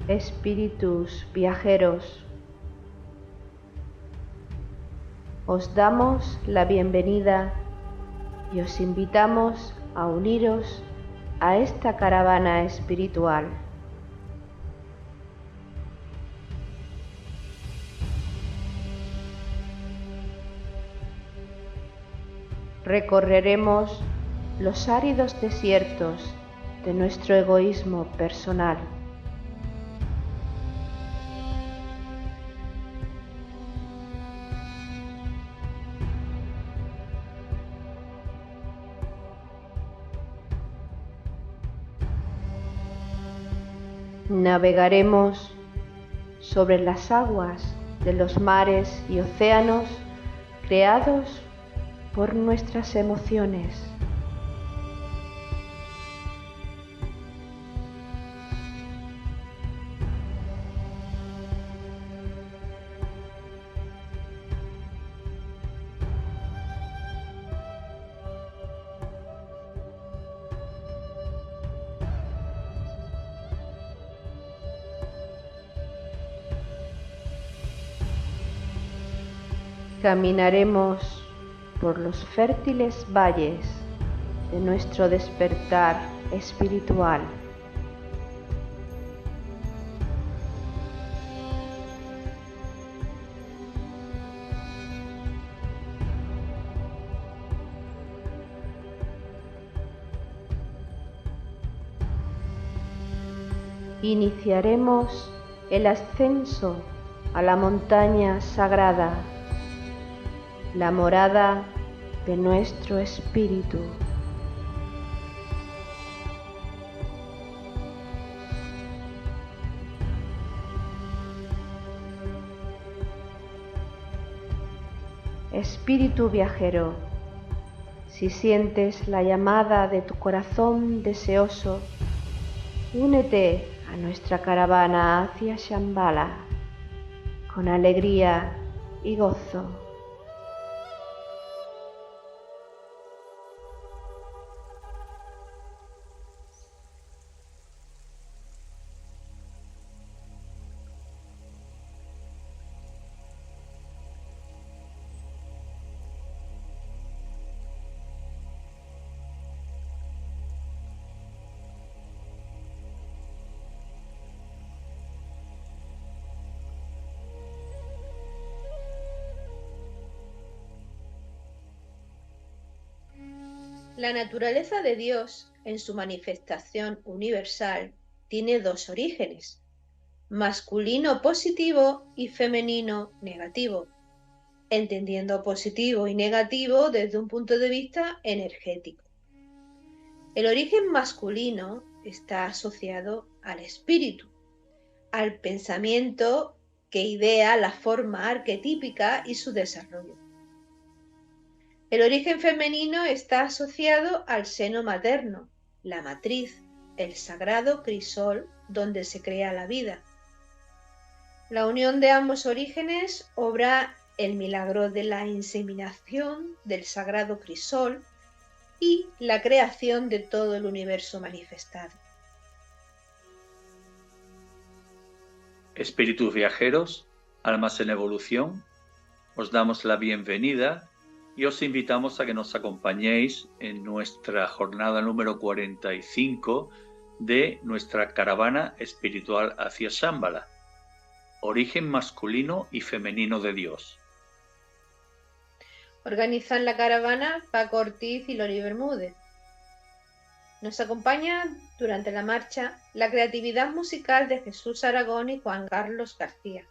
Espíritus viajeros, os damos la bienvenida y os invitamos a uniros a esta caravana espiritual. Recorreremos los áridos desiertos de nuestro egoísmo personal. Navegaremos sobre las aguas de los mares y océanos creados por nuestras emociones. Caminaremos por los fértiles valles de nuestro despertar espiritual. Iniciaremos el ascenso a la montaña sagrada, la morada de nuestro espíritu. Espíritu viajero, si sientes la llamada de tu corazón deseoso, únete a nuestra caravana hacia Shambhala con alegría y gozo. La naturaleza de Dios, en su manifestación universal, tiene dos orígenes: masculino positivo y femenino negativo, entendiendo positivo y negativo desde un punto de vista energético. El origen masculino está asociado al espíritu, al pensamiento que idea la forma arquetípica y su desarrollo. El origen femenino está asociado al seno materno, la matriz, el sagrado crisol donde se crea la vida. La unión de ambos orígenes obra el milagro de la inseminación del sagrado crisol y la creación de todo el universo manifestado. Espíritus viajeros, almas en evolución, os damos la bienvenida y os invitamos a que nos acompañéis en nuestra jornada número 45 de nuestra caravana espiritual hacia Shambhala, origen masculino y femenino de Dios. Organizan la caravana Paco Ortiz y Lori Bermúdez. Nos acompaña durante la marcha la creatividad musical de Jesús Aragón y Juan Carlos García.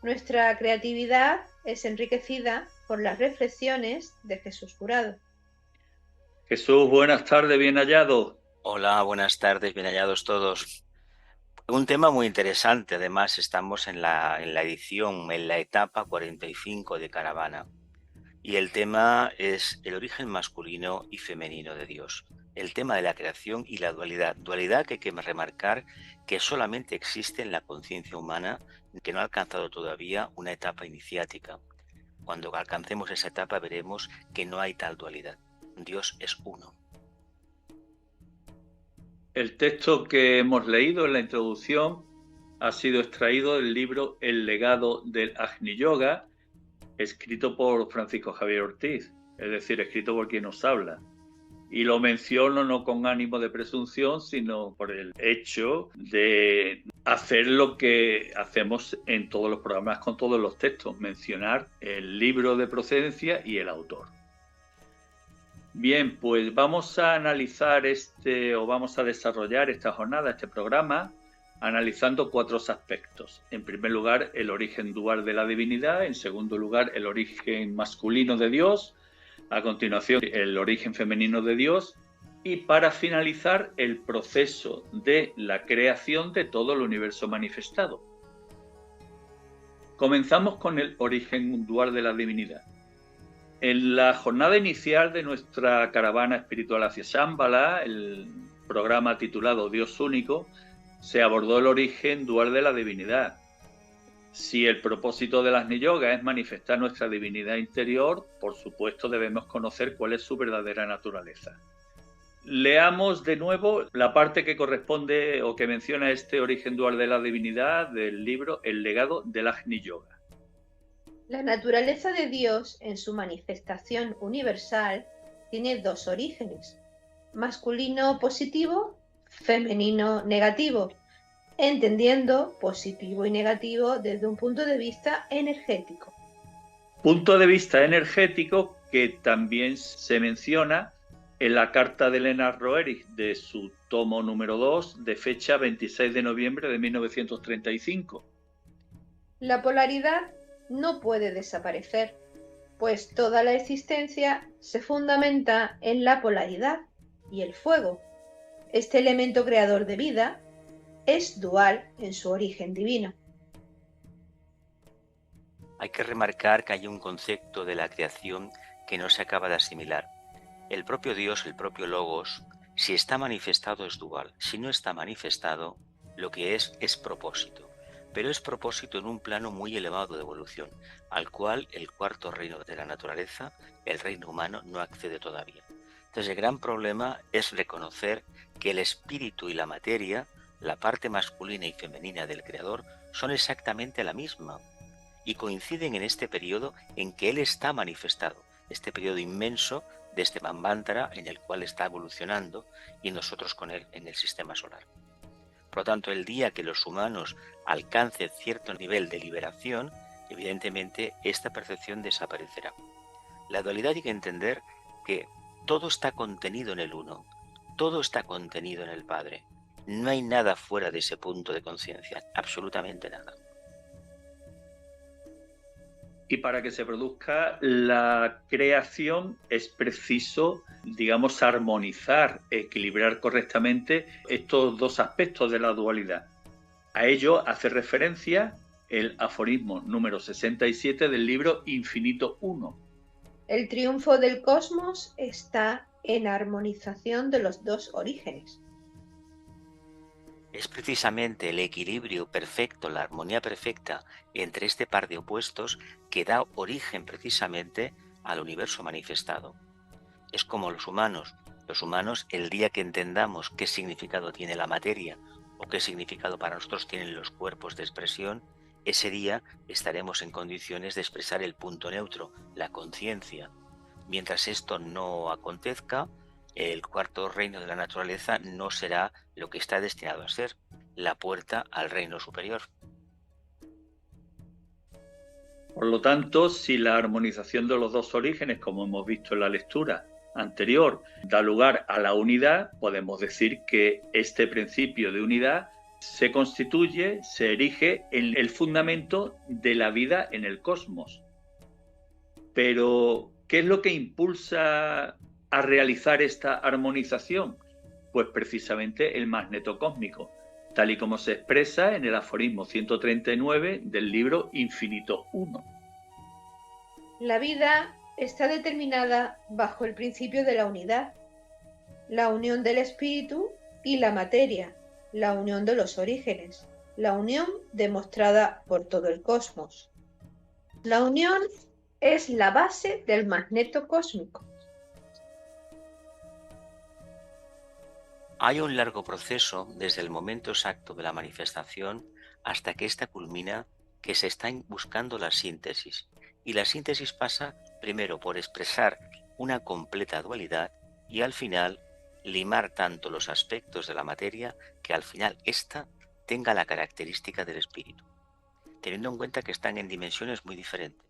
Nuestra creatividad es enriquecida por las reflexiones de Jesús Jurado. Jesús, buenas tardes, bien hallado. Hola, buenas tardes, bien hallados todos. Un tema muy interesante, además estamos en la edición, en la etapa 45 de Caravana. Y el tema es el origen masculino y femenino de Dios. El tema de la creación y la dualidad. Dualidad que hay que remarcar que solamente existe en la conciencia humana, que no ha alcanzado todavía una etapa iniciática. Cuando alcancemos esa etapa veremos que no hay tal dualidad. Dios es uno. El texto que hemos leído en la introducción ha sido extraído del libro El legado del Agni Yoga, escrito por Francisco Javier Ortiz, es decir, escrito por quien nos habla. Y lo menciono no con ánimo de presunción, sino por el hecho de hacer lo que hacemos en todos los programas con todos los textos, mencionar el libro de procedencia y el autor. Bien, pues vamos a analizar vamos a desarrollar esta jornada, este programa, analizando 4 aspectos. En primer lugar, el origen dual de la divinidad. En segundo lugar, el origen masculino de Dios. A continuación, el origen femenino de Dios. Y para finalizar, el proceso de la creación de todo el universo manifestado. Comenzamos con el origen dual de la divinidad. En la jornada inicial de nuestra caravana espiritual hacia Shambhala, el programa titulado Dios Único, se abordó el origen dual de la divinidad. Si el propósito del Agni Yoga es manifestar nuestra divinidad interior, por supuesto debemos conocer cuál es su verdadera naturaleza. Leamos de nuevo la parte que corresponde o que menciona este origen dual de la divinidad del libro El legado del Agni Yoga. La naturaleza de Dios en su manifestación universal tiene 2 orígenes, masculino positivo, femenino negativo, entendiendo positivo y negativo desde un punto de vista energético. Punto de vista energético que también se menciona en la carta de Lennart Roerich de su tomo número 2 de fecha 26 de noviembre de 1935. La polaridad no puede desaparecer, pues toda la existencia se fundamenta en la polaridad y el fuego. Este elemento creador de vida es dual en su origen divino. Hay que remarcar que hay un concepto de la creación que no se acaba de asimilar. El propio Dios, el propio Logos, si está manifestado es dual, si no está manifestado, lo que es propósito. Pero es propósito en un plano muy elevado de evolución, al cual el 4.º reino de la naturaleza, el reino humano, no accede todavía. Entonces el gran problema es reconocer que el espíritu y la materia, la parte masculina y femenina del Creador, son exactamente la misma y coinciden en este periodo en que Él está manifestado, este periodo inmenso de este Manvantara en el cual está evolucionando y nosotros con Él en el sistema solar. Por lo tanto, el día que los humanos alcancen cierto nivel de liberación, evidentemente esta percepción desaparecerá. La dualidad hay que entender que todo está contenido en el Uno, todo está contenido en el Padre. No hay nada fuera de ese punto de conciencia, absolutamente nada. Y para que se produzca la creación es preciso, digamos, armonizar, equilibrar correctamente estos 2 aspectos de la dualidad. A ello hace referencia el aforismo número 67 del libro Infinito 1. El triunfo del cosmos está en armonización de los 2 orígenes. Es precisamente el equilibrio perfecto, la armonía perfecta entre este par de opuestos que da origen precisamente al universo manifestado. Es como los humanos. Los humanos, el día que entendamos qué significado tiene la materia o qué significado para nosotros tienen los cuerpos de expresión, ese día estaremos en condiciones de expresar el punto neutro, la conciencia. Mientras esto no acontezca, el 4.º reino de la naturaleza no será lo que está destinado a ser, la puerta al reino superior. Por lo tanto, si la armonización de los 2 orígenes, como hemos visto en la lectura anterior, da lugar a la unidad, podemos decir que este principio de unidad se constituye, se erige en el fundamento de la vida en el cosmos. Pero, ¿qué es lo que impulsa a realizar esta armonización? Pues precisamente el magneto cósmico, tal y como se expresa en el aforismo 139 del libro Infinito 1. La vida está determinada bajo el principio de la unidad, la unión del espíritu y la materia, la unión de los orígenes, la unión demostrada por todo el cosmos. La unión es la base del magneto cósmico. Hay un largo proceso desde el momento exacto de la manifestación hasta que ésta culmina, que se está buscando la síntesis. Y la síntesis pasa primero por expresar una completa dualidad y al final limar tanto los aspectos de la materia que al final ésta tenga la característica del espíritu, teniendo en cuenta que están en dimensiones muy diferentes.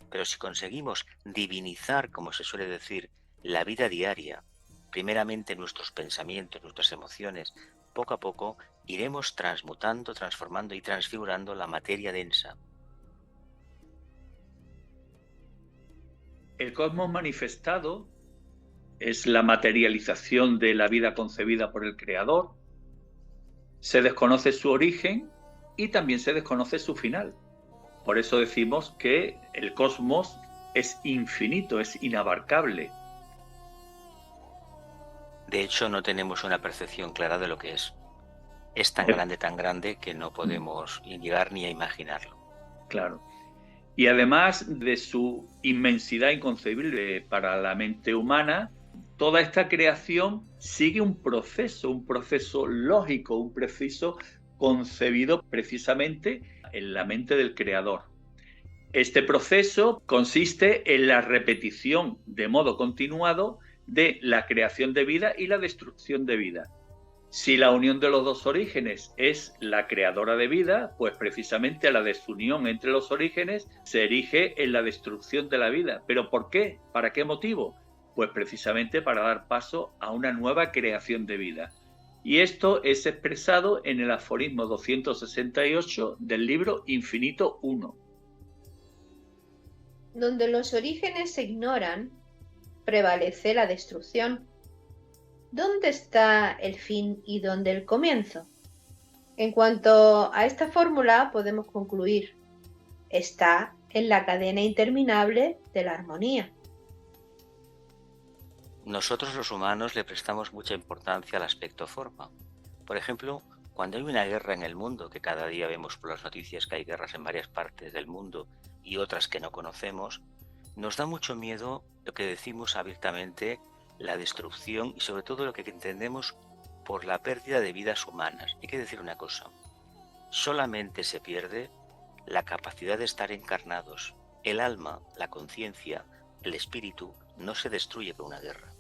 Pero si conseguimos divinizar, como se suele decir, la vida diaria, primeramente nuestros pensamientos, nuestras emociones, poco a poco iremos transmutando, transformando y transfigurando la materia densa. El cosmos manifestado es la materialización de la vida concebida por el Creador. Se desconoce su origen y también se desconoce su final. Por eso decimos que el cosmos es infinito, es inabarcable. De hecho, no tenemos una percepción clara de lo que es. Es tan grande que no podemos llegar ni a imaginarlo. Claro. Y además de su inmensidad inconcebible para la mente humana, toda esta creación sigue un proceso lógico, un proceso concebido precisamente en la mente del Creador. Este proceso consiste en la repetición de modo continuado de la creación de vida y la destrucción de vida. Si la unión de los dos orígenes es la creadora de vida, pues precisamente la desunión entre los orígenes se erige en la destrucción de la vida. ¿Pero por qué? ¿Para qué motivo? Pues precisamente para dar paso a una nueva creación de vida. Y esto es expresado en el aforismo 268 del libro Infinito 1. Donde los orígenes se ignoran, prevalece la destrucción. ¿Dónde está el fin y dónde el comienzo? En cuanto a esta fórmula podemos concluir: está en la cadena interminable de la armonía. Nosotros los humanos le prestamos mucha importancia al aspecto forma. Por ejemplo, cuando hay una guerra en el mundo, que cada día vemos por las noticias que hay guerras en varias partes del mundo y otras que no conocemos, nos da mucho miedo lo que decimos abiertamente, la destrucción y sobre todo lo que entendemos por la pérdida de vidas humanas. Hay que decir una cosa: solamente se pierde la capacidad de estar encarnados. El alma, la conciencia, el espíritu no se destruye con una guerra.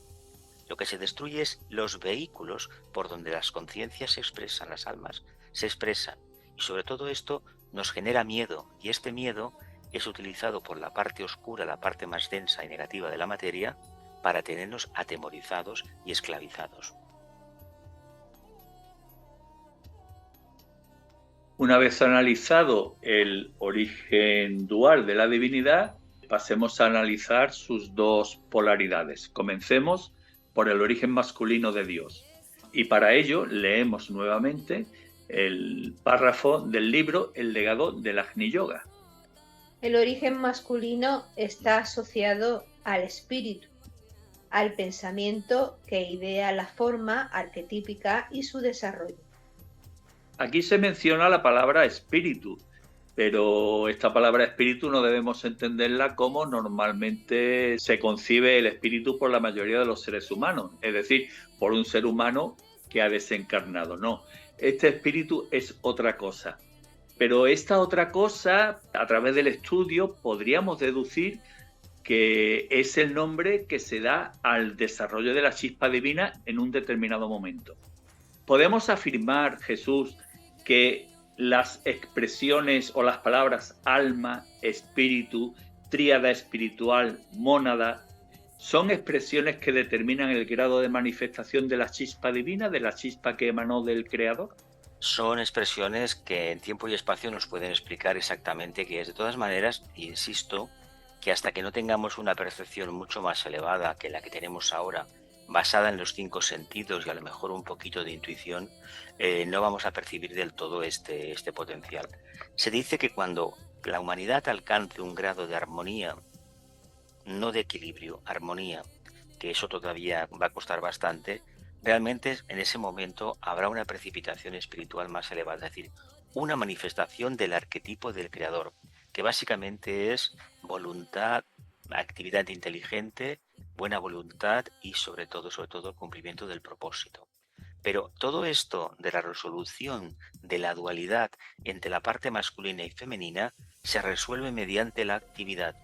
Lo que se destruye es los vehículos por donde las conciencias se expresan, las almas se expresan. Y sobre todo esto nos genera miedo, y este miedo es utilizado por la parte oscura, la parte más densa y negativa de la materia, para tenernos atemorizados y esclavizados. Una vez analizado el origen dual de la divinidad, pasemos a analizar sus dos polaridades. Comencemos por el origen masculino de Dios. Y para ello leemos nuevamente el párrafo del libro El legado del Agni Yoga. El origen masculino está asociado al espíritu, al pensamiento que idea la forma arquetípica y su desarrollo. Aquí se menciona la palabra espíritu, pero esta palabra espíritu no debemos entenderla como normalmente se concibe el espíritu por la mayoría de los seres humanos, es decir, por un ser humano que ha desencarnado. No, este espíritu es otra cosa. Pero esta otra cosa, a través del estudio, podríamos deducir que es el nombre que se da al desarrollo de la chispa divina en un determinado momento. Podemos afirmar, Jesús, que las expresiones o las palabras alma, espíritu, tríada espiritual, mónada, son expresiones que determinan el grado de manifestación de la chispa divina, de la chispa que emanó del Creador. Son expresiones que en tiempo y espacio nos pueden explicar exactamente qué es. De todas maneras, insisto, que hasta que no tengamos una percepción mucho más elevada que la que tenemos ahora, basada en los 5 sentidos y a lo mejor un poquito de intuición, no vamos a percibir del todo este potencial. Se dice que cuando la humanidad alcance un grado de armonía, no de equilibrio, armonía, que eso todavía va a costar bastante, realmente en ese momento habrá una precipitación espiritual más elevada, es decir, una manifestación del arquetipo del Creador, que básicamente es voluntad, actividad inteligente, buena voluntad y sobre todo el cumplimiento del propósito. Pero todo esto de la resolución de la dualidad entre la parte masculina y femenina se resuelve mediante la actividad.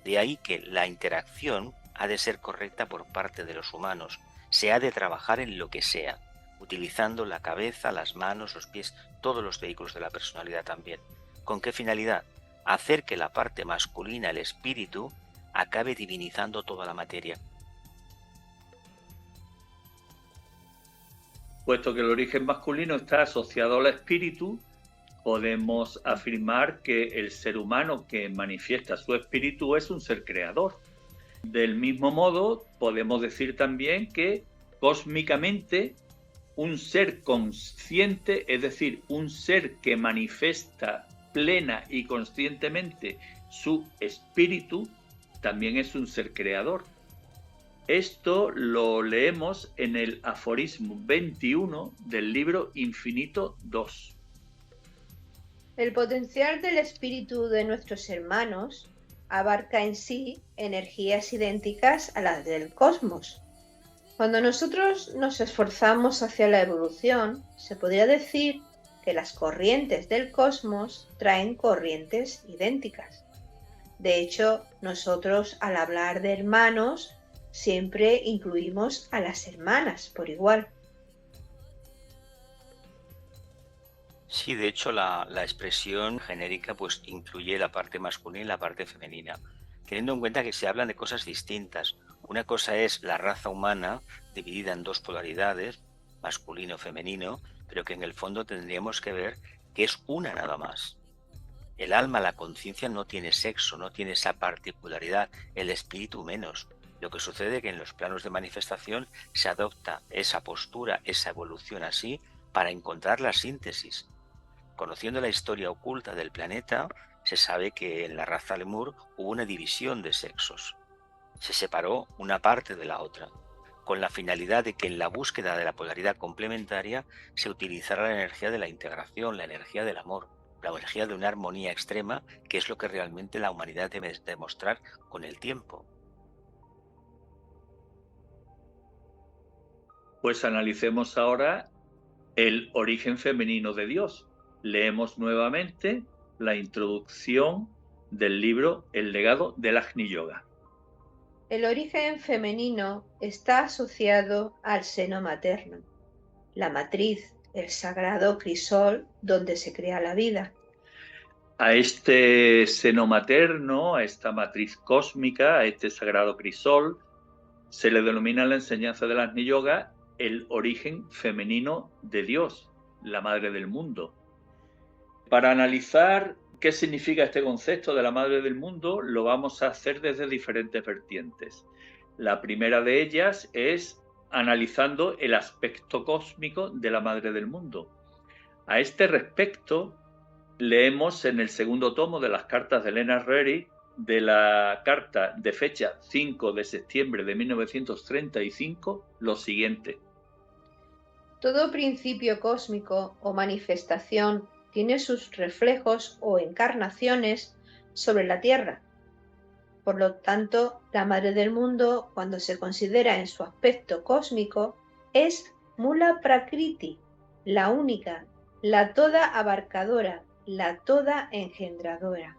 De ahí que la interacción ha de ser correcta por parte de los humanos. Se ha de trabajar en lo que sea, utilizando la cabeza, las manos, los pies, todos los vehículos de la personalidad también. ¿Con qué finalidad? Hacer que la parte masculina, el espíritu, acabe divinizando toda la materia. Puesto que el origen masculino está asociado al espíritu, podemos afirmar que el ser humano que manifiesta su espíritu es un ser creador. Del mismo modo, podemos decir también que cósmicamente un ser consciente, es decir, un ser que manifiesta plena y conscientemente su espíritu, también es un ser creador. Esto lo leemos en el aforismo 21 del libro Infinito 2. El potencial del espíritu de nuestros hermanos abarca en sí energías idénticas a las del cosmos. Cuando nosotros nos esforzamos hacia la evolución, se podría decir que las corrientes del cosmos traen corrientes idénticas. De hecho, nosotros al hablar de hermanos, siempre incluimos a las hermanas por igual. Sí, de hecho la expresión genérica pues incluye la parte masculina y la parte femenina, teniendo en cuenta que se hablan de cosas distintas. Una cosa es la raza humana dividida en dos polaridades, masculino-femenino, pero que en el fondo tendríamos que ver que es una nada más. El alma, la conciencia no tiene sexo, no tiene esa particularidad, el espíritu menos. Lo que sucede es que en los planos de manifestación se adopta esa postura, esa evolución así, para encontrar la síntesis. Conociendo la historia oculta del planeta, se sabe que en la raza Lemur hubo una división de sexos. Se separó una parte de la otra, con la finalidad de que en la búsqueda de la polaridad complementaria se utilizara la energía de la integración, la energía del amor, la energía de una armonía extrema, que es lo que realmente la humanidad debe demostrar con el tiempo. Pues analicemos ahora el origen femenino de Dios. Leemos nuevamente la introducción del libro El legado del Agni Yoga. El origen femenino está asociado al seno materno, la matriz, el sagrado crisol donde se crea la vida. A este seno materno, a esta matriz cósmica, a este sagrado crisol, se le denomina en la enseñanza del Agni Yoga el origen femenino de Dios, la madre del mundo. Para analizar qué significa este concepto de la madre del mundo, lo vamos a hacer desde diferentes vertientes. La primera de ellas es analizando el aspecto cósmico de la madre del mundo. A este respecto, leemos en el segundo tomo de las cartas de Lena Reri, de la carta de fecha 5 de septiembre de 1935, lo siguiente. Todo principio cósmico o manifestación tiene sus reflejos o encarnaciones sobre la Tierra. Por lo tanto, la madre del mundo, cuando se considera en su aspecto cósmico, es Mula Prakriti, la única, la toda abarcadora, la toda engendradora.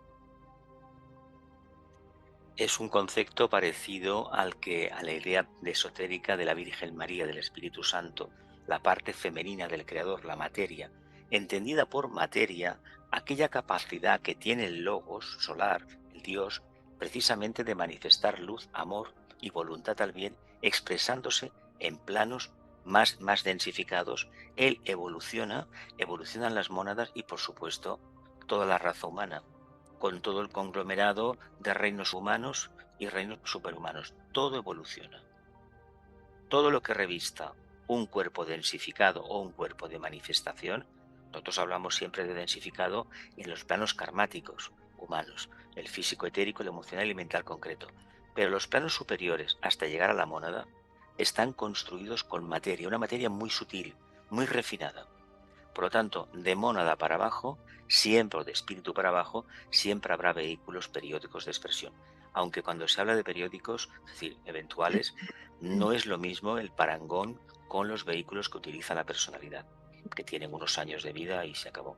Es un concepto parecido a la idea esotérica de la Virgen María, del Espíritu Santo, la parte femenina del Creador, la materia, entendida por materia, aquella capacidad que tiene el Logos solar, el Dios, precisamente de manifestar luz, amor y voluntad al bien, expresándose en planos más densificados. Él evolucionan las mónadas y, por supuesto, toda la raza humana, con todo el conglomerado de reinos humanos y reinos superhumanos. Todo evoluciona. Todo lo que revista un cuerpo densificado o un cuerpo de manifestación, nosotros hablamos siempre de densificado en los planos karmáticos humanos, el físico etérico, el emocional y el mental concreto. Pero los planos superiores, hasta llegar a la mónada, están construidos con materia, una materia muy sutil, muy refinada. Por lo tanto, de mónada para abajo, siempre, o de espíritu para abajo, siempre habrá vehículos periódicos de expresión. Aunque cuando se habla de periódicos, es decir, eventuales, no es lo mismo el parangón con los vehículos que utiliza la personalidad, que tienen unos años de vida y se acabó.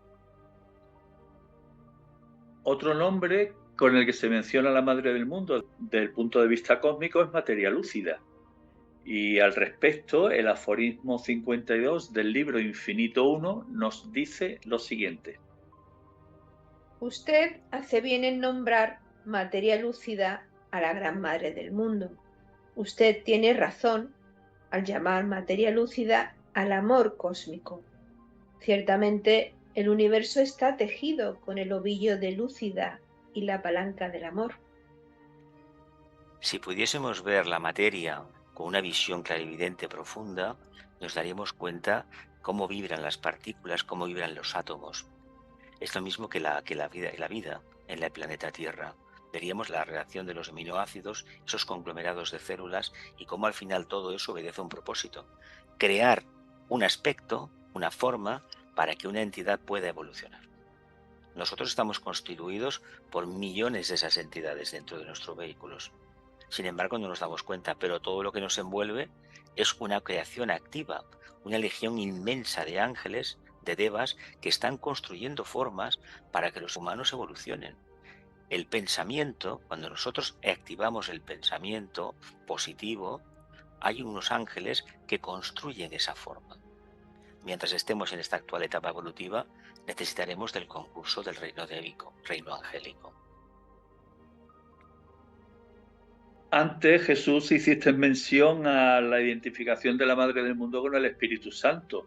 Otro nombre con el que se menciona a la Madre del Mundo desde el punto de vista cósmico es materia lúcida. Y al respecto, el aforismo 52 del libro Infinito 1 nos dice lo siguiente. Usted hace bien en nombrar materia lúcida a la Gran Madre del Mundo. Usted tiene razón al llamar materia lúcida al amor cósmico. Ciertamente, el universo está tejido con el ovillo de lúcida y la palanca del amor. Si pudiésemos ver la materia con una visión clarividente profunda, nos daríamos cuenta cómo vibran las partículas, cómo vibran los átomos. Es lo mismo que la vida en el planeta Tierra. Veríamos la reacción de los aminoácidos, esos conglomerados de células, y cómo al final todo eso obedece a un propósito: crear un aspecto, una forma, para que una entidad pueda evolucionar. Nosotros estamos constituidos por millones de esas entidades dentro de nuestros vehículos. Sin embargo, no nos damos cuenta, pero todo lo que nos envuelve es una creación activa, una legión inmensa de ángeles, de devas, que están construyendo formas para que los humanos evolucionen. El pensamiento, cuando nosotros activamos el pensamiento positivo, hay unos ángeles que construyen esa forma. Mientras estemos en esta actual etapa evolutiva, necesitaremos del concurso del reino débico, reino angélico. Antes, Jesús, hiciste mención a la identificación de la Madre del Mundo con el Espíritu Santo.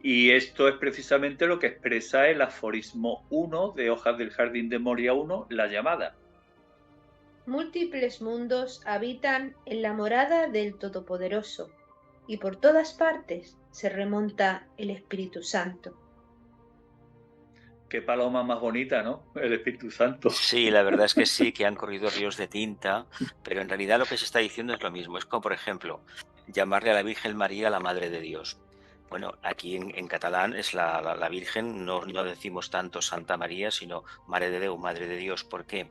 Y esto es precisamente lo que expresa el aforismo 1 de Hojas del Jardín de Moria 1, la llamada. Múltiples mundos habitan en la morada del Todopoderoso, y por todas partes se remonta el Espíritu Santo. Qué paloma más bonita, ¿no? El Espíritu Santo. Sí, la verdad es que sí, que han corrido ríos de tinta, pero en realidad lo que se está diciendo es lo mismo. Es como, por ejemplo, llamarle a la Virgen María la Madre de Dios. Bueno, aquí en catalán es la Virgen, no decimos tanto Santa María, sino Mare de Déu, Madre de Dios. ¿Por qué?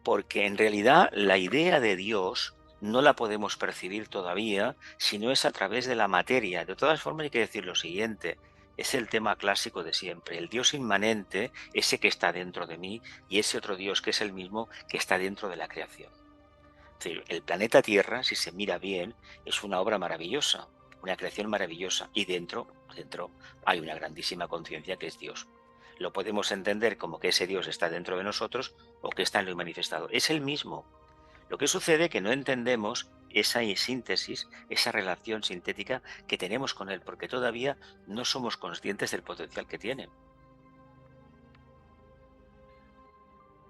Porque en realidad la idea de Dios no la podemos percibir todavía si no es a través de la materia. De todas formas, hay que decir lo siguiente: es el tema clásico de siempre, el Dios inmanente, ese que está dentro de mí, y ese otro Dios que es el mismo que está dentro de la creación. Es decir, el planeta Tierra, si se mira bien, es una obra maravillosa, una creación maravillosa, y dentro hay una grandísima conciencia que es Dios. Lo podemos entender como que ese Dios está dentro de nosotros o que está en lo manifestado. Es el mismo. Lo que sucede es que no entendemos esa síntesis, esa relación sintética que tenemos con él, porque todavía no somos conscientes del potencial que tiene.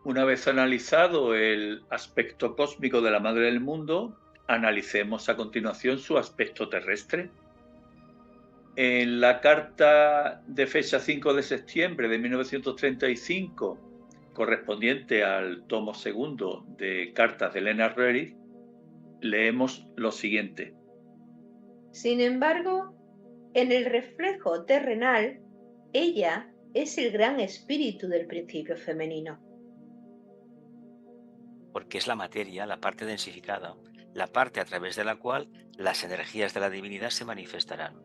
Una vez analizado el aspecto cósmico de la Madre del Mundo, analicemos a continuación su aspecto terrestre. En la carta de fecha 5 de septiembre de 1935, correspondiente al tomo segundo de Cartas de Lena Röhrig, leemos lo siguiente. Sin embargo, en el reflejo terrenal, ella es el gran espíritu del principio femenino. Porque es la materia, la parte densificada, la parte a través de la cual las energías de la divinidad se manifestarán.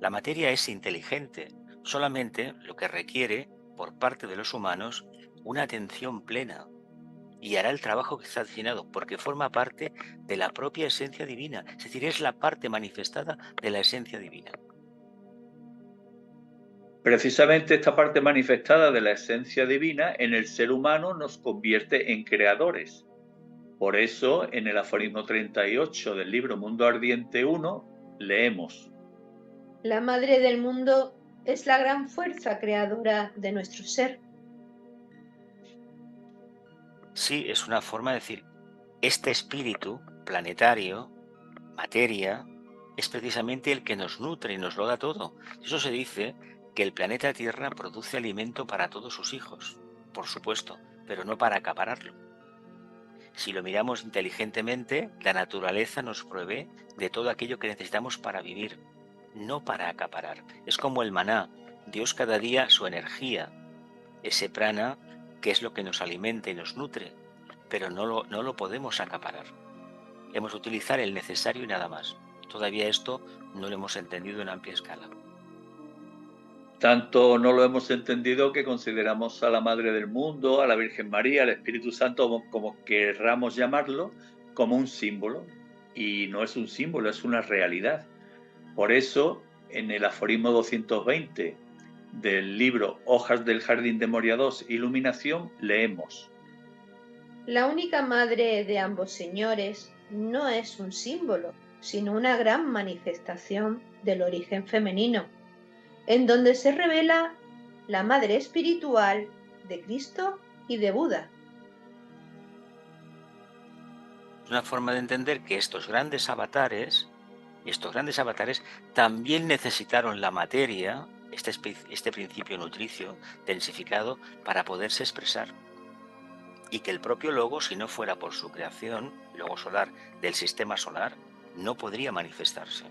La materia es inteligente, solamente lo que requiere, por parte de los humanos, una atención plena, y hará el trabajo que está destinado, porque forma parte de la propia esencia divina, es decir, es la parte manifestada de la esencia divina. Precisamente esta parte manifestada de la esencia divina en el ser humano nos convierte en creadores. Por eso, en el aforismo 38 del libro Mundo Ardiente 1, leemos: La Madre del Mundo es la gran fuerza creadora de nuestro ser. Sí, es una forma de decir, este espíritu planetario, materia, es precisamente el que nos nutre y nos lo da todo. Eso se dice que el planeta Tierra produce alimento para todos sus hijos, por supuesto, pero no para acapararlo. Si lo miramos inteligentemente, la naturaleza nos provee de todo aquello que necesitamos para vivir, no para acaparar. Es como el maná, Dios cada día su energía, ese prana que es lo que nos alimenta y nos nutre, pero no lo podemos acaparar. Hemos de utilizar el necesario y nada más. Todavía esto no lo hemos entendido en amplia escala. Tanto no lo hemos entendido que consideramos a la Madre del Mundo, a la Virgen María, al Espíritu Santo, como querramos llamarlo, como un símbolo. Y no es un símbolo, es una realidad. Por eso, en el aforismo 220 del libro Hojas del Jardín de Moria II, Iluminación, leemos: La única madre de ambos señores no es un símbolo, sino una gran manifestación del origen femenino, en donde se revela la madre espiritual de Cristo y de Buda. Es una forma de entender que estos grandes avatares también necesitaron la materia, este principio nutricio, densificado, para poderse expresar. Y que el propio Logos, si no fuera por su creación, Logos solar del sistema solar, no podría manifestarse.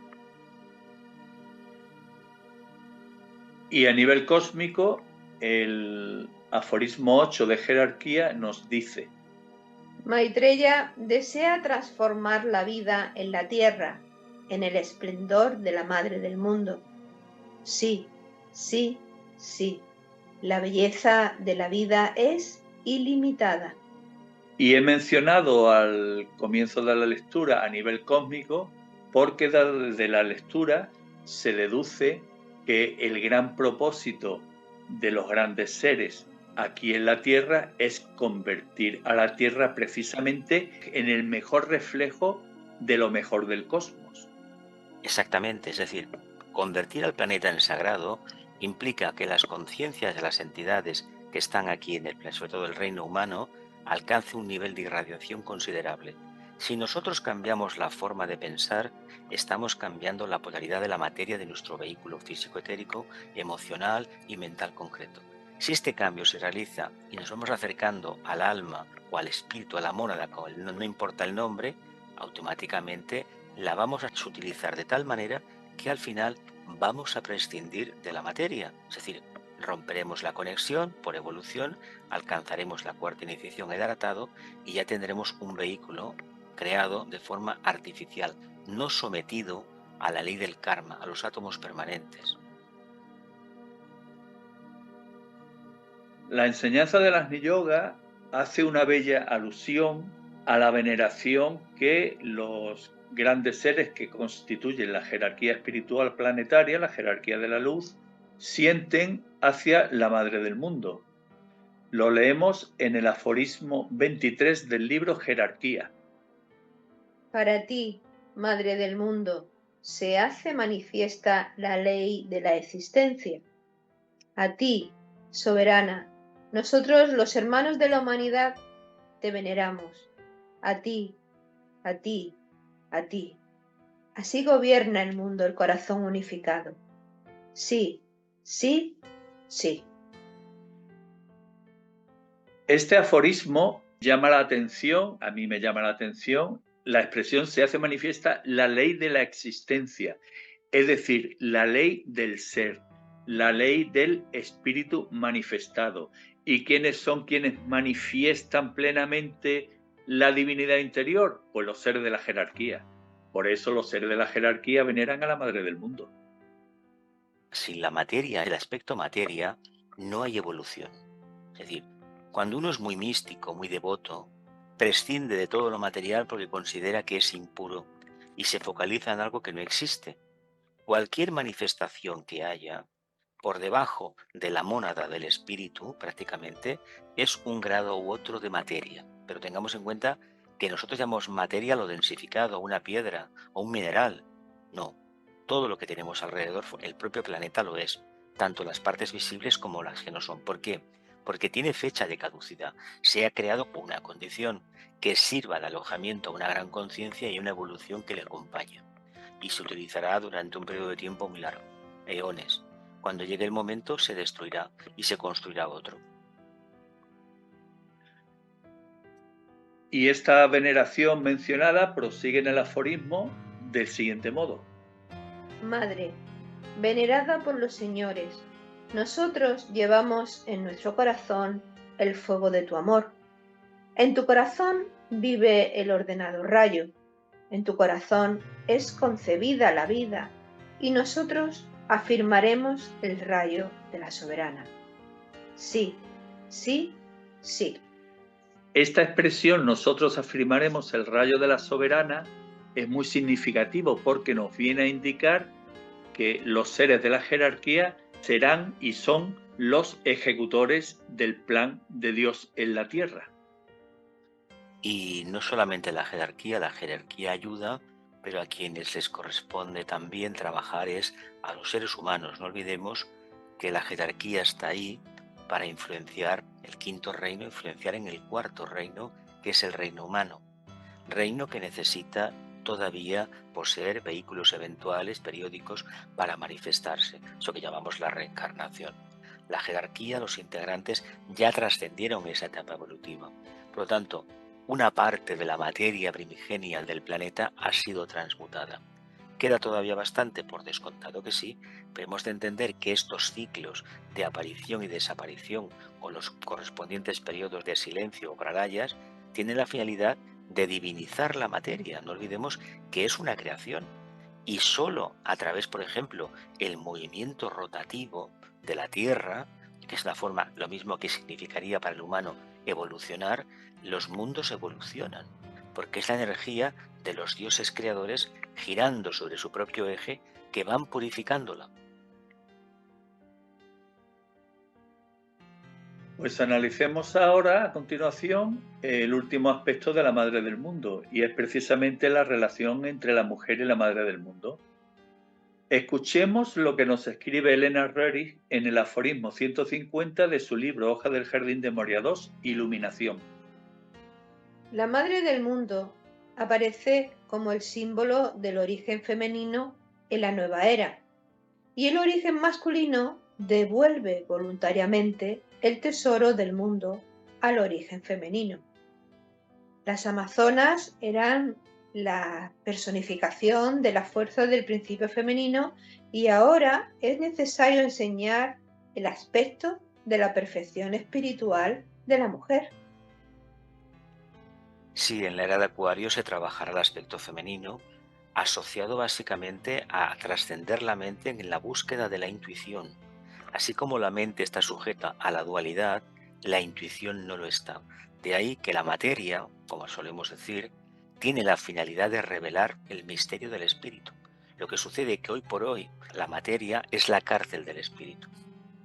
Y a nivel cósmico, el aforismo 8 de jerarquía nos dice: Maitreya desea transformar la vida en la tierra, en el esplendor de la Madre del Mundo. Sí, sí, sí, la belleza de la vida es ilimitada. Y he mencionado al comienzo de la lectura a nivel cósmico porque desde la lectura se deduce que el gran propósito de los grandes seres aquí en la Tierra es convertir a la Tierra precisamente en el mejor reflejo de lo mejor del cosmos. Exactamente, es decir, convertir al planeta en sagrado implica que las conciencias de las entidades que están aquí en el, sobre todo el reino humano, alcance un nivel de irradiación considerable. Si nosotros cambiamos la forma de pensar, estamos cambiando la polaridad de la materia de nuestro vehículo físico-etérico, emocional y mental concreto. Si este cambio se realiza y nos vamos acercando al alma o al espíritu, a la mónada, no importa el nombre, automáticamente la vamos a utilizar de tal manera que al final vamos a prescindir de la materia. Es decir, romperemos la conexión por evolución, alcanzaremos la cuarta iniciación edad y ya tendremos un vehículo creado de forma artificial, no sometido a la ley del karma, a los átomos permanentes. La enseñanza del Agni Yoga hace una bella alusión a la veneración que los grandes seres que constituyen la jerarquía espiritual planetaria, la jerarquía de la luz, sienten hacia la Madre del Mundo. Lo leemos en el aforismo 23 del libro Jerarquía. Para ti, Madre del Mundo, se hace manifiesta la ley de la existencia. A ti, soberana, nosotros los hermanos de la humanidad te veneramos. A ti, a ti, a ti. Así gobierna el mundo el corazón unificado. Sí, sí, sí. Este aforismo llama la atención, a mí me llama la atención, la expresión se hace manifiesta la ley de la existencia, es decir, la ley del ser, la ley del espíritu manifestado. ¿Y quiénes son quienes manifiestan plenamente la divinidad interior? Pues los seres de la jerarquía. Por eso los seres de la jerarquía veneran a la Madre del Mundo. Sin la materia, el aspecto materia, no hay evolución. Es decir, cuando uno es muy místico, muy devoto, prescinde de todo lo material porque considera que es impuro y se focaliza en algo que no existe. Cualquier manifestación que haya por debajo de la mónada del espíritu, prácticamente, es un grado u otro de materia. Pero tengamos en cuenta que nosotros llamamos materia lo densificado, una piedra o un mineral. No, todo lo que tenemos alrededor, el propio planeta lo es, tanto las partes visibles como las que no son. ¿Por qué? Porque tiene fecha de caducidad. Se ha creado una condición que sirva de alojamiento a una gran conciencia y una evolución que le acompaña. Y se utilizará durante un periodo de tiempo muy largo, eones. Cuando llegue el momento se destruirá y se construirá otro. Y esta veneración mencionada prosigue en el aforismo del siguiente modo. Madre, venerada por los señores, nosotros llevamos en nuestro corazón el fuego de tu amor. En tu corazón vive el ordenado rayo. En tu corazón es concebida la vida y nosotros afirmaremos el rayo de la soberana. Sí, sí, sí. Esta expresión, nosotros afirmaremos el rayo de la soberana, es muy significativo porque nos viene a indicar que los seres de la jerarquía serán y son los ejecutores del plan de Dios en la tierra. Y no solamente la jerarquía ayuda, pero a quienes les corresponde también trabajar es a los seres humanos. No olvidemos que la jerarquía está ahí para influenciar el quinto reino, influenciar en el cuarto reino, que es el reino humano. Reino que necesita todavía poseer vehículos eventuales, periódicos, para manifestarse, eso que llamamos la reencarnación. La jerarquía, los integrantes ya trascendieron esa etapa evolutiva. Por lo tanto, una parte de la materia primigenia del planeta ha sido transmutada. Queda todavía bastante, por descontado que sí, pero hemos de entender que estos ciclos de aparición y desaparición, con los correspondientes periodos de silencio o pralayas, tienen la finalidad de divinizar la materia. No olvidemos que es una creación. Y solo a través, por ejemplo, el movimiento rotativo de la Tierra, que es una forma, lo mismo que significaría para el humano evolucionar, los mundos evolucionan, porque es la energía de los dioses creadores girando sobre su propio eje que van purificándola. Pues analicemos ahora, a continuación, el último aspecto de la Madre del Mundo, y es precisamente la relación entre la mujer y la Madre del Mundo. Escuchemos lo que nos escribe Elena Röhrig en el aforismo 150 de su libro Hoja del Jardín de Moria II, Iluminación. La Madre del Mundo aparece como el símbolo del origen femenino en la nueva era, y el origen masculino devuelve voluntariamente el tesoro del mundo al origen femenino. Las amazonas eran la personificación de la fuerza del principio femenino y ahora es necesario enseñar el aspecto de la perfección espiritual de la mujer. Sí, en la era de Acuario se trabajará el aspecto femenino, asociado básicamente a trascender la mente en la búsqueda de la intuición. Así como la mente está sujeta a la dualidad, la intuición no lo está. De ahí que la materia, como solemos decir, tiene la finalidad de revelar el misterio del espíritu. Lo que sucede es que hoy por hoy la materia es la cárcel del espíritu,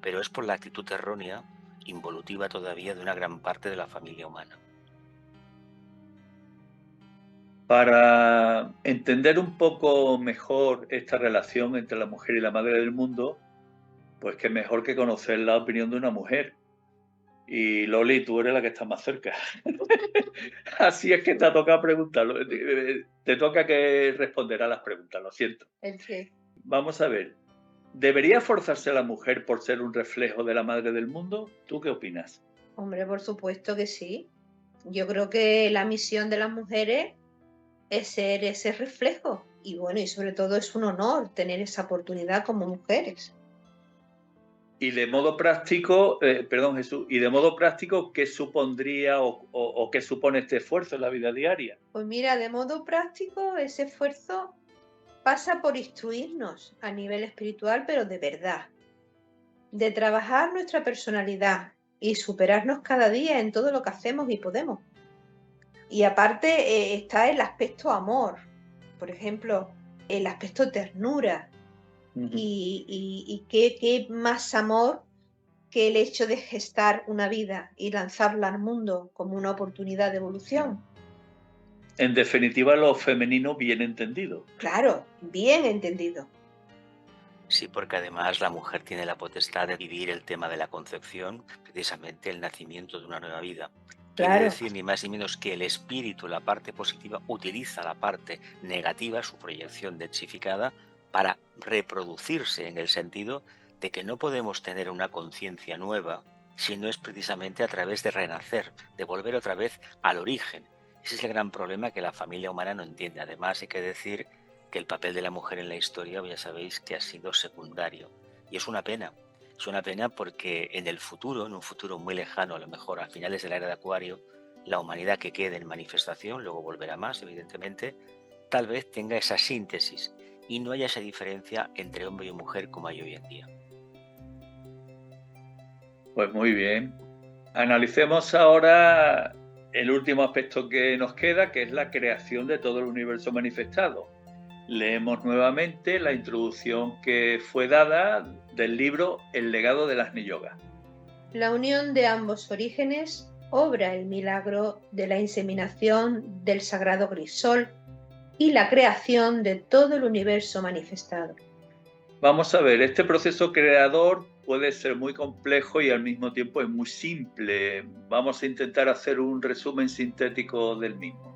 pero es por la actitud errónea, involutiva todavía de una gran parte de la familia humana. Para entender un poco mejor esta relación entre la mujer y la Madre del Mundo, pues qué mejor que conocer la opinión de una mujer. Y Loli, tú eres la que está más cerca. Así es que te toca preguntarlo. Te toca que responder a las preguntas, lo siento. Vamos a ver. ¿Debería forzarse la mujer por ser un reflejo de la Madre del Mundo? ¿Tú qué opinas? Hombre, por supuesto que sí. Yo creo que la misión de las mujeres es ser ese reflejo. Y bueno, y sobre todo es un honor tener esa oportunidad como mujeres. Y de modo práctico, Jesús, y de modo práctico, ¿qué supondría o qué supone este esfuerzo en la vida diaria? Pues mira, de modo práctico, ese esfuerzo pasa por instruirnos a nivel espiritual, pero de verdad, de trabajar nuestra personalidad y superarnos cada día en todo lo que hacemos y podemos. Y aparte está el aspecto amor, por ejemplo, el aspecto ternura. Y qué más amor que el hecho de gestar una vida y lanzarla al mundo como una oportunidad de evolución. En definitiva, lo femenino bien entendido. Claro, bien entendido. Sí, porque además la mujer tiene la potestad de vivir el tema de la concepción, precisamente el nacimiento de una nueva vida. Quiere Claro. decir ni más ni menos que el espíritu, la parte positiva, utiliza la parte negativa, su proyección densificada, para reproducirse, en el sentido de que no podemos tener una conciencia nueva si no es precisamente a través de renacer, de volver otra vez al origen. Ese es el gran problema que la familia humana no entiende. Además, hay que decir que el papel de la mujer en la historia, ya sabéis que ha sido secundario. Y es una pena. Es una pena porque en el futuro, en un futuro muy lejano, a lo mejor a finales de la era de Acuario, la humanidad que quede en manifestación, luego volverá más, evidentemente, tal vez tenga esa síntesis y no haya esa diferencia entre hombre y mujer como hay hoy en día. Pues muy bien. Analicemos ahora el último aspecto que nos queda, que es la creación de todo el universo manifestado. Leemos nuevamente la introducción que fue dada del libro El legado del Agni Yoga. La unión de ambos orígenes obra el milagro de la inseminación del sagrado grisol y la creación de todo el universo manifestado. Vamos a ver, este proceso creador puede ser muy complejo y al mismo tiempo es muy simple. Vamos a intentar hacer un resumen sintético del mismo.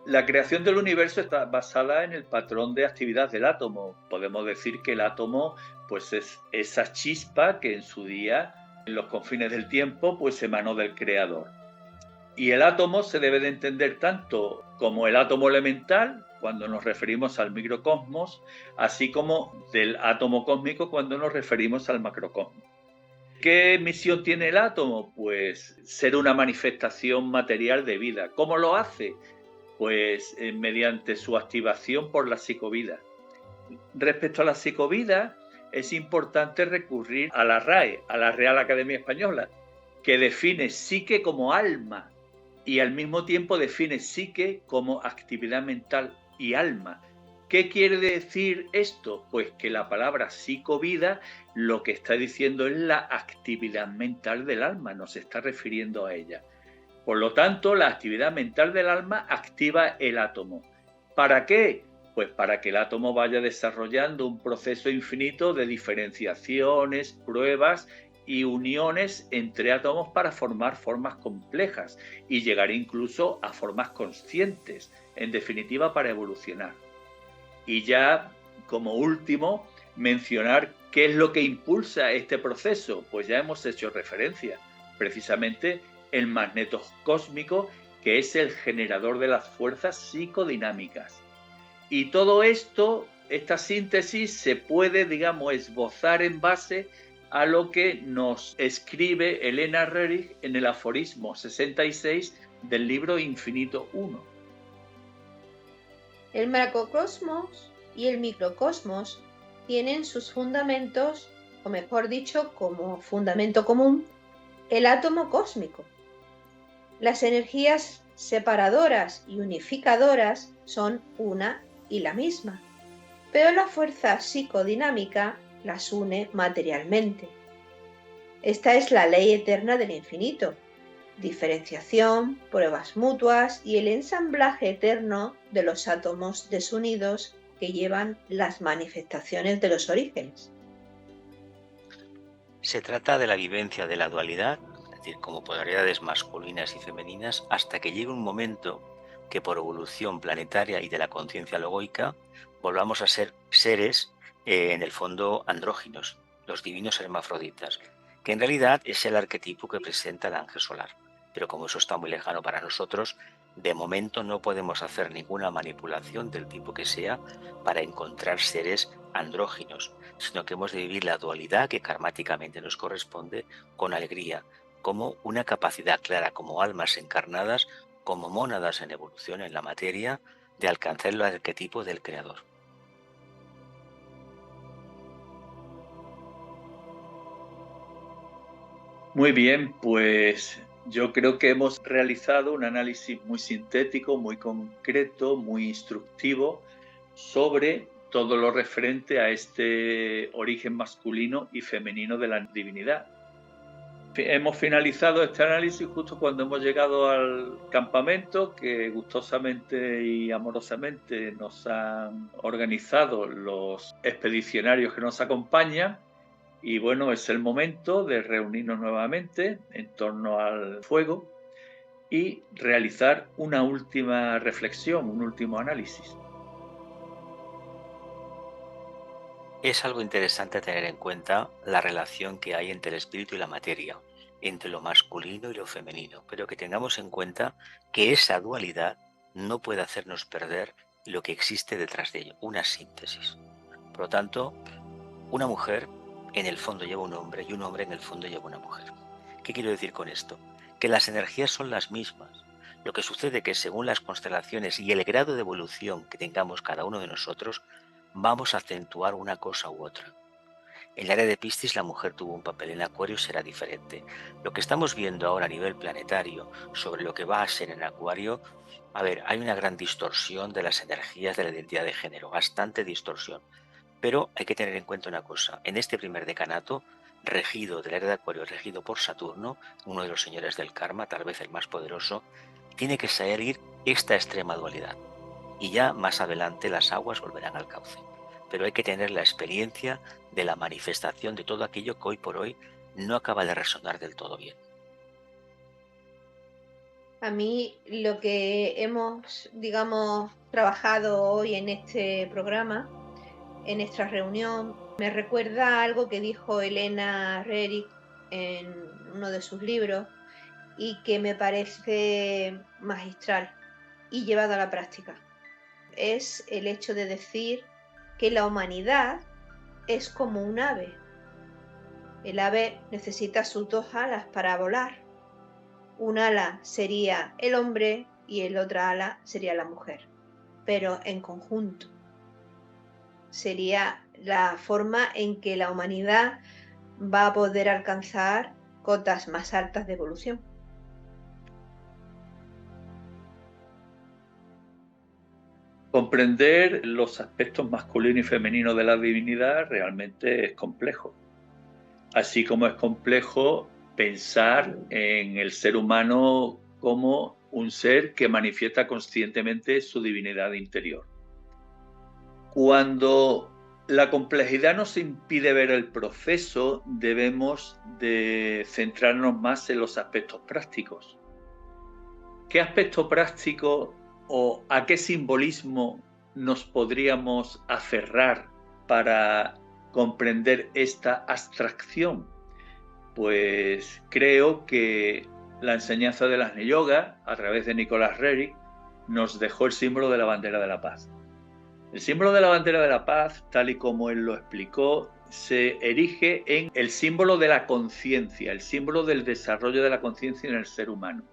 La creación del universo está basada en el patrón de actividad del átomo. Podemos decir que el átomo pues, es esa chispa que en su día, en los confines del tiempo, pues emanó del creador. Y el átomo se debe de entender tanto como el átomo elemental, cuando nos referimos al microcosmos, así como del átomo cósmico cuando nos referimos al macrocosmos. ¿Qué misión tiene el átomo? Pues ser una manifestación material de vida. ¿Cómo lo hace? Pues mediante su activación por la psicovida. Respecto a la psicovida, es importante recurrir a la RAE, a la Real Academia Española, que define psique como alma y al mismo tiempo define psique como actividad mental y alma. ¿Qué quiere decir esto? Pues que la palabra psicovida lo que está diciendo es la actividad mental del alma, nos está refiriendo a ella. Por lo tanto, la actividad mental del alma activa el átomo. ¿Para qué? Pues para que el átomo vaya desarrollando un proceso infinito de diferenciaciones, pruebas y uniones entre átomos para formar formas complejas y llegar incluso a formas conscientes, en definitiva para evolucionar. Y ya, como último, mencionar qué es lo que impulsa este proceso. Pues ya hemos hecho referencia, precisamente el magneto cósmico, que es el generador de las fuerzas psicodinámicas. Y todo esto, esta síntesis, se puede, digamos, esbozar en base a lo que nos escribe Elena Röhrig en el aforismo 66 del libro Infinito 1. El macrocosmos y el microcosmos tienen sus fundamentos, o mejor dicho, como fundamento común, el átomo cósmico. Las energías separadoras y unificadoras son una y la misma, pero la fuerza psicodinámica las une materialmente. Esta es la ley eterna del infinito: diferenciación, pruebas mutuas y el ensamblaje eterno de los átomos desunidos que llevan las manifestaciones de los orígenes. Se trata de la vivencia de la dualidad, es decir, como polaridades masculinas y femeninas, hasta que llegue un momento que por evolución planetaria y de la conciencia logoica volvamos a ser seres, en el fondo, andróginos, los divinos hermafroditas, que en realidad es el arquetipo que presenta el ángel solar. Pero como eso está muy lejano para nosotros, de momento no podemos hacer ninguna manipulación del tipo que sea para encontrar seres andróginos, sino que hemos de vivir la dualidad que karmáticamente nos corresponde con alegría, como una capacidad clara como almas encarnadas, como mónadas en evolución en la materia, de alcanzar el arquetipo del Creador. Muy bien, pues yo creo que hemos realizado un análisis muy sintético, muy concreto, muy instructivo sobre todo lo referente a este origen masculino y femenino de la divinidad. Hemos finalizado este análisis justo cuando hemos llegado al campamento que gustosamente y amorosamente nos han organizado los expedicionarios que nos acompañan. Y bueno, es el momento de reunirnos nuevamente en torno al fuego y realizar una última reflexión, un último análisis. Es algo interesante tener en cuenta la relación que hay entre el espíritu y la materia, entre lo masculino y lo femenino, pero que tengamos en cuenta que esa dualidad no puede hacernos perder lo que existe detrás de ello, una síntesis. Por lo tanto, una mujer en el fondo lleva un hombre y un hombre en el fondo lleva una mujer. ¿Qué quiero decir con esto? Que las energías son las mismas, Lo que sucede es que según las constelaciones y el grado de evolución que tengamos cada uno de nosotros, vamos a acentuar una cosa u otra. En el área de Piscis la mujer tuvo un papel, en Acuario será diferente. Lo que estamos viendo ahora a nivel planetario sobre lo que va a ser en Acuario, a ver, hay una gran distorsión de las energías de la identidad de género, bastante distorsión. Pero hay que tener en cuenta una cosa, en este primer decanato, regido del área de Acuario, regido por Saturno, uno de los señores del karma, tal vez el más poderoso, tiene que salir esta extrema dualidad. Y ya más adelante las aguas volverán al cauce. Pero hay que tener la experiencia de la manifestación de todo aquello que hoy por hoy no acaba de resonar del todo bien. A mí lo que hemos, digamos, trabajado hoy en este programa, en esta reunión, me recuerda a algo que dijo Elena Rerick en uno de sus libros y que me parece magistral y llevado a la práctica. Es el hecho de decir que la humanidad es como un ave. El ave necesita sus dos alas para volar. Un ala sería el hombre y el otra ala sería la mujer, pero en conjunto. Sería la forma en que la humanidad va a poder alcanzar cotas más altas de evolución. Comprender los aspectos masculino y femenino de la divinidad realmente es complejo. Así como es complejo pensar en el ser humano como un ser que manifiesta conscientemente su divinidad interior. Cuando la complejidad nos impide ver el proceso, debemos de centrarnos más en los aspectos prácticos. ¿Qué aspecto práctico o a qué simbolismo nos podríamos aferrar para comprender esta abstracción? Pues creo que la enseñanza del Agni Yoga, a través de Nicholas Roerich, nos dejó el símbolo de la bandera de la paz. El símbolo de la bandera de la paz, tal y como él lo explicó, se erige en el símbolo de la conciencia, el símbolo del desarrollo de la conciencia en el ser humano.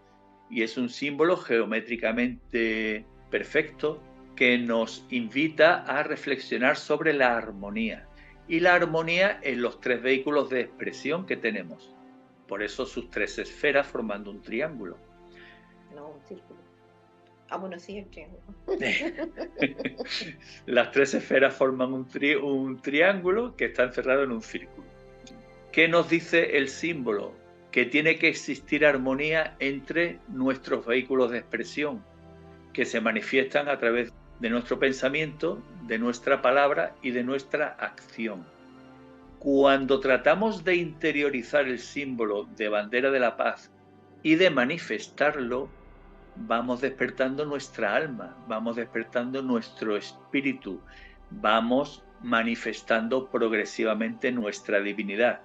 Y es un símbolo geométricamente perfecto que nos invita a reflexionar sobre la armonía. Y la armonía en los tres vehículos de expresión que tenemos. Por eso sus tres esferas formando un triángulo. No, un círculo. Ah, bueno, sí, el triángulo. Las tres esferas forman un triángulo que está encerrado en un círculo. ¿Qué nos dice el símbolo? Que tiene que existir armonía entre nuestros vehículos de expresión, que se manifiestan a través de nuestro pensamiento, de nuestra palabra y de nuestra acción. Cuando tratamos de interiorizar el símbolo de bandera de la paz y de manifestarlo, vamos despertando nuestra alma, vamos despertando nuestro espíritu, vamos manifestando progresivamente nuestra divinidad.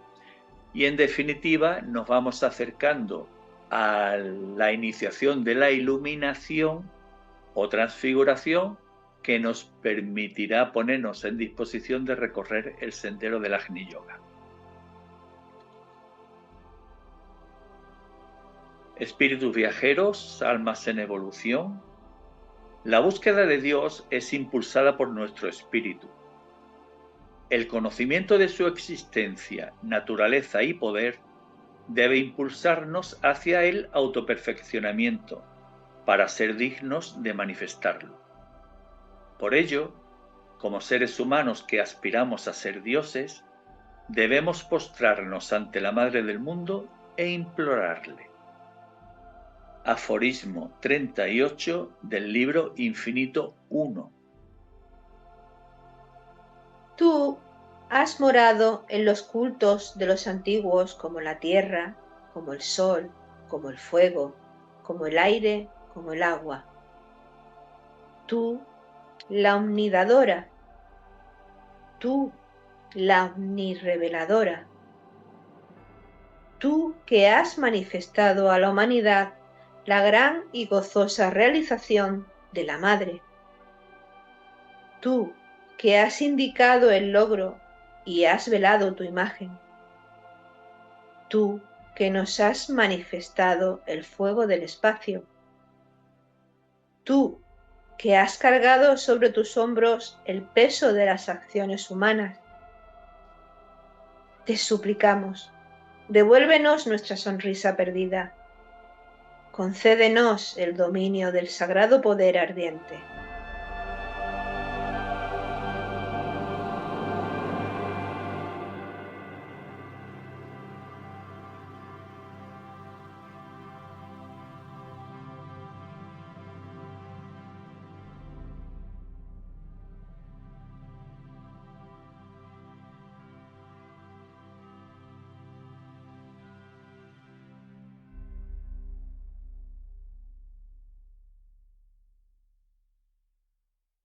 Y en definitiva nos vamos acercando a la iniciación de la iluminación o transfiguración que nos permitirá ponernos en disposición de recorrer el sendero del Agni Yoga. Espíritus viajeros, almas en evolución, la búsqueda de Dios es impulsada por nuestro espíritu. El conocimiento de su existencia, naturaleza y poder debe impulsarnos hacia el autoperfeccionamiento para ser dignos de manifestarlo. Por ello, como seres humanos que aspiramos a ser dioses, debemos postrarnos ante la Madre del Mundo e implorarle. Aforismo 38 del libro Infinito 1. Tú has morado en los cultos de los antiguos como la tierra, como el sol, como el fuego, como el aire, como el agua. Tú, la omnidadora. Tú, la omnirreveladora. Tú que has manifestado a la humanidad la gran y gozosa realización de la Madre. Tú que has indicado el logro y has velado tu imagen. Tú que nos has manifestado el fuego del espacio. Tú, que has cargado sobre tus hombros el peso de las acciones humanas, te suplicamos, devuélvenos nuestra sonrisa perdida. Concédenos el dominio del sagrado poder ardiente.